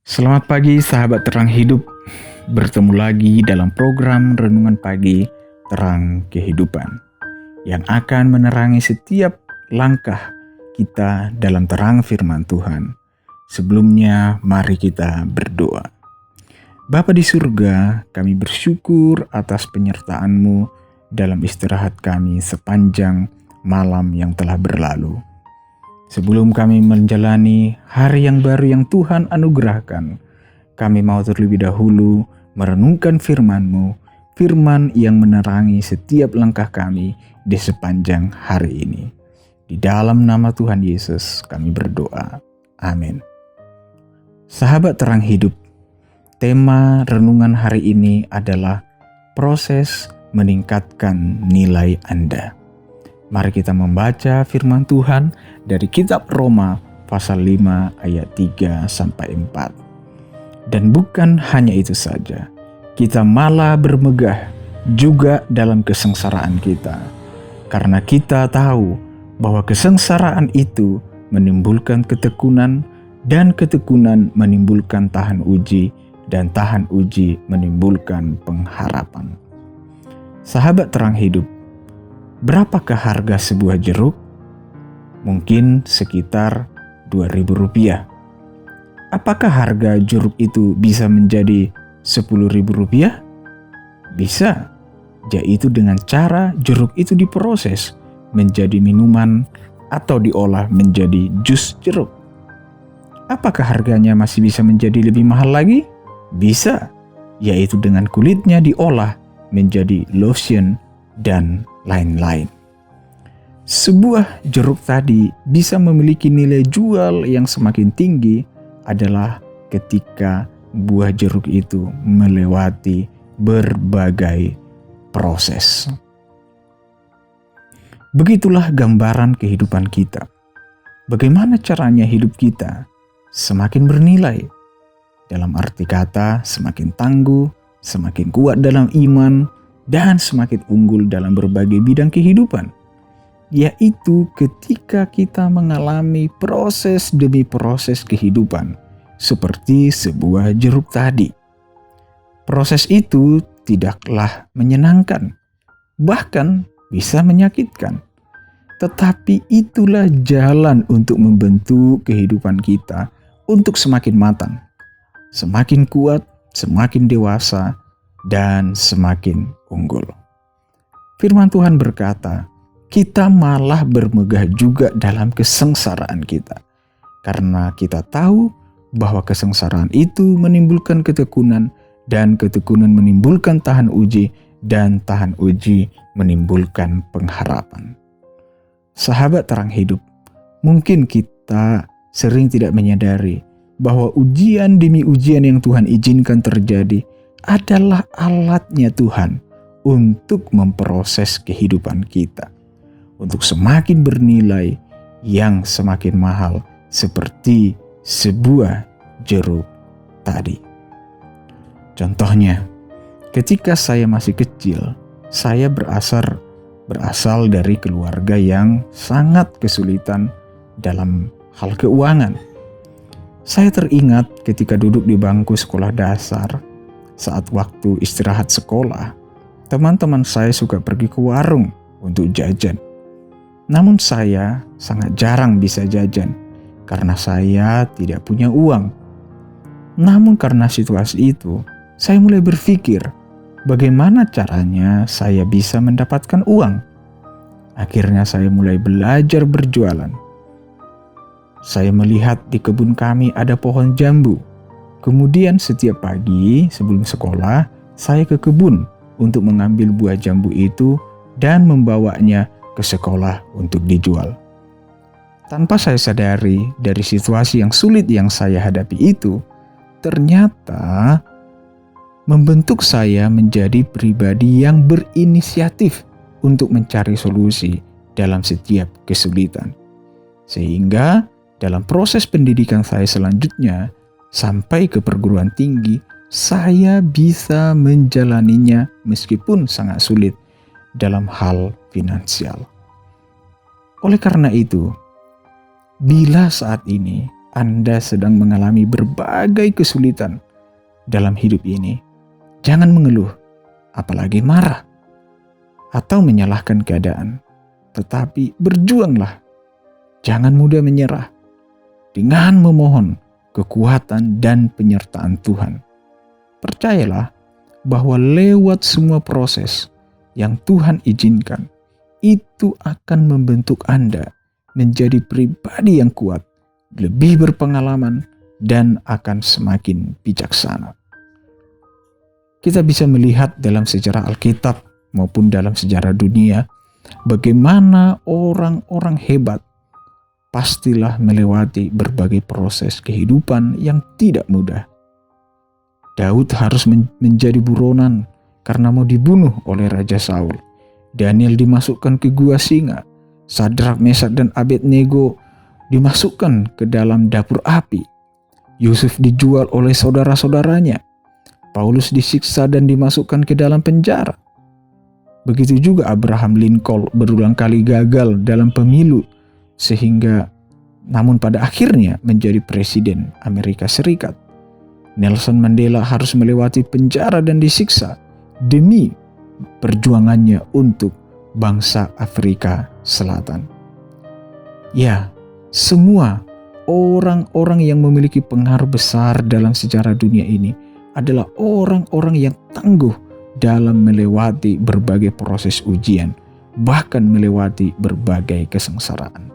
Selamat pagi sahabat terang hidup. Bertemu lagi dalam program Renungan Pagi Terang Kehidupan yang akan menerangi setiap langkah kita dalam terang firman Tuhan. Sebelumnya mari kita berdoa. Bapa di surga, kami bersyukur atas penyertaan-Mu dalam istirahat kami sepanjang malam yang telah berlalu. Sebelum kami menjalani hari yang baru yang Tuhan anugerahkan, kami mau terlebih dahulu merenungkan firman-Mu, firman yang menerangi setiap langkah kami di sepanjang hari ini. Di dalam nama Tuhan Yesus kami berdoa. Amin. Sahabat terang hidup, tema renungan hari ini adalah proses meningkatkan nilai Anda. Mari kita membaca firman Tuhan dari kitab Roma pasal 5 ayat 3-4. Dan bukan hanya itu saja, kita malah bermegah juga dalam kesengsaraan kita. Karena kita tahu bahwa kesengsaraan itu menimbulkan ketekunan, dan ketekunan menimbulkan tahan uji, dan tahan uji menimbulkan pengharapan. Sahabat terang hidup, berapakah harga sebuah jeruk? Mungkin sekitar Rp2.000. Apakah harga jeruk itu bisa menjadi Rp10.000? Bisa, yaitu dengan cara jeruk itu diproses menjadi minuman atau diolah menjadi jus jeruk. Apakah harganya masih bisa menjadi lebih mahal lagi? Bisa, yaitu dengan kulitnya diolah menjadi lotion dan lain-lain. Sebuah jeruk tadi bisa memiliki nilai jual yang semakin tinggi adalah ketika buah jeruk itu melewati berbagai proses. Begitulah gambaran kehidupan kita. Bagaimana caranya hidup kita semakin bernilai? Dalam arti kata, semakin tangguh, semakin kuat dalam iman, dan semakin unggul dalam berbagai bidang kehidupan, yaitu ketika kita mengalami proses demi proses kehidupan seperti sebuah jeruk tadi. Proses itu tidaklah menyenangkan, bahkan bisa menyakitkan, tetapi itulah jalan untuk membentuk kehidupan kita untuk semakin matang, semakin kuat, semakin dewasa, dan semakin unggul. Firman Tuhan berkata, kita malah bermegah juga dalam kesengsaraan kita, karena kita tahu bahwa kesengsaraan itu menimbulkan ketekunan, dan ketekunan menimbulkan tahan uji, dan tahan uji menimbulkan pengharapan. Sahabat terang hidup, mungkin kita sering tidak menyadari bahwa ujian demi ujian yang Tuhan izinkan terjadi adalah alatnya Tuhan untuk memproses kehidupan kita, untuk semakin bernilai yang semakin mahal seperti sebuah jeruk tadi. Contohnya, ketika saya masih kecil, saya berasal dari keluarga yang sangat kesulitan dalam hal keuangan. Saya teringat ketika duduk di bangku sekolah dasar, saat waktu istirahat sekolah, teman-teman saya suka pergi ke warung untuk jajan. Namun saya sangat jarang bisa jajan karena saya tidak punya uang. Namun karena situasi itu, saya mulai berpikir bagaimana caranya saya bisa mendapatkan uang. Akhirnya saya mulai belajar berjualan. Saya melihat di kebun kami ada pohon jambu. Kemudian setiap pagi sebelum sekolah, saya ke kebun untuk mengambil buah jambu itu dan membawanya ke sekolah untuk dijual. Tanpa saya sadari dari situasi yang sulit yang saya hadapi itu, ternyata membentuk saya menjadi pribadi yang berinisiatif untuk mencari solusi dalam setiap kesulitan. Sehingga dalam proses pendidikan saya selanjutnya, sampai ke perguruan tinggi, saya bisa menjalaninya meskipun sangat sulit dalam hal finansial. Oleh karena itu, bila saat ini Anda sedang mengalami berbagai kesulitan dalam hidup ini, jangan mengeluh, apalagi marah, atau menyalahkan keadaan. Tetapi berjuanglah, jangan mudah menyerah, dengan memohon kekuatan dan penyertaan Tuhan. Percayalah bahwa lewat semua proses yang Tuhan izinkan, itu akan membentuk Anda menjadi pribadi yang kuat, lebih berpengalaman, dan akan semakin bijaksana. Kita bisa melihat dalam sejarah Alkitab maupun dalam sejarah dunia, bagaimana orang-orang hebat pastilah melewati berbagai proses kehidupan yang tidak mudah. Daud harus menjadi buronan karena mau dibunuh oleh Raja Saul. Daniel dimasukkan ke gua singa. Sadrak, Mesak, dan Abednego dimasukkan ke dalam dapur api. Yusuf dijual oleh saudara-saudaranya. Paulus disiksa dan dimasukkan ke dalam penjara. Begitu juga Abraham Lincoln berulang kali gagal dalam pemilu, namun pada akhirnya menjadi presiden Amerika Serikat. Nelson Mandela harus melewati penjara dan disiksa demi perjuangannya untuk bangsa Afrika Selatan. Ya, semua orang-orang yang memiliki pengaruh besar dalam sejarah dunia ini adalah orang-orang yang tangguh dalam melewati berbagai proses ujian, bahkan melewati berbagai kesengsaraan.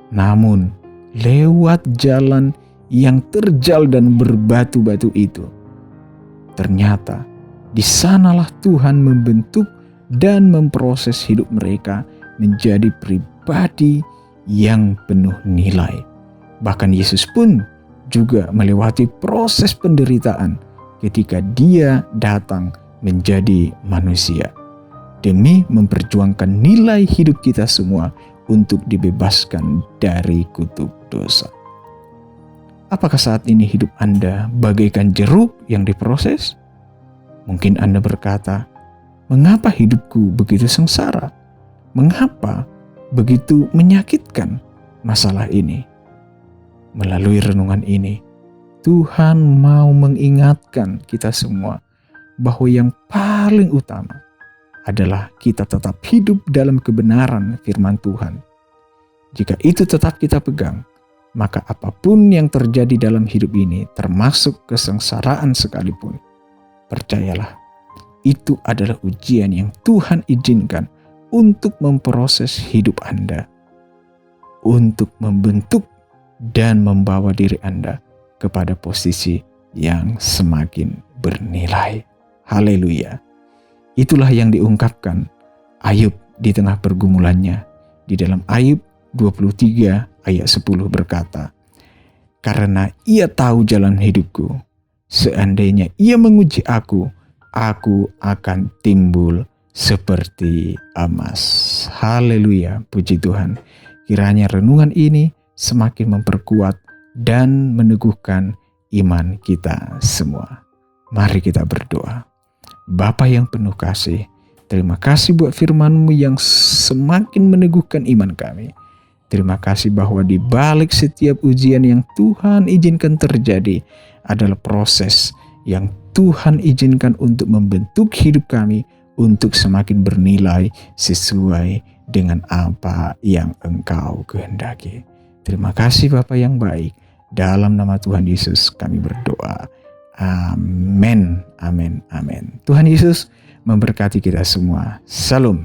Namun, lewat jalan yang terjal dan berbatu-batu itu, ternyata di sanalah Tuhan membentuk dan memproses hidup mereka menjadi pribadi yang penuh nilai. Bahkan Yesus pun juga melewati proses penderitaan ketika Dia datang menjadi manusia demi memperjuangkan nilai hidup kita semua untuk dibebaskan dari kutuk dosa. Apakah saat ini hidup Anda bagaikan jeruk yang diproses? Mungkin Anda berkata, "Mengapa hidupku begitu sengsara? Mengapa begitu menyakitkan masalah ini?" Melalui renungan ini, Tuhan mau mengingatkan kita semua bahwa yang paling utama adalah kita tetap hidup dalam kebenaran firman Tuhan. Jika itu tetap kita pegang, maka apapun yang terjadi dalam hidup ini, termasuk kesengsaraan sekalipun, percayalah, itu adalah ujian yang Tuhan izinkan untuk memproses hidup Anda, untuk membentuk dan membawa diri Anda kepada posisi yang semakin bernilai. Haleluya. Itulah yang diungkapkan Ayub di tengah pergumulannya. Di dalam Ayub 23 ayat 10 berkata, "Karena ia tahu jalan hidupku, seandainya ia menguji aku akan timbul seperti emas." Haleluya, puji Tuhan. Kiranya renungan ini semakin memperkuat dan meneguhkan iman kita semua. Mari kita berdoa. Bapa yang penuh kasih, terima kasih buat firman-Mu yang semakin meneguhkan iman kami. Terima kasih bahwa di balik setiap ujian yang Tuhan izinkan terjadi adalah proses yang Tuhan izinkan untuk membentuk hidup kami untuk semakin bernilai sesuai dengan apa yang Engkau kehendaki. Terima kasih Bapa yang baik. Dalam nama Tuhan Yesus kami berdoa. Amin, amin, amin. Tuhan Yesus memberkati kita semua. Salam.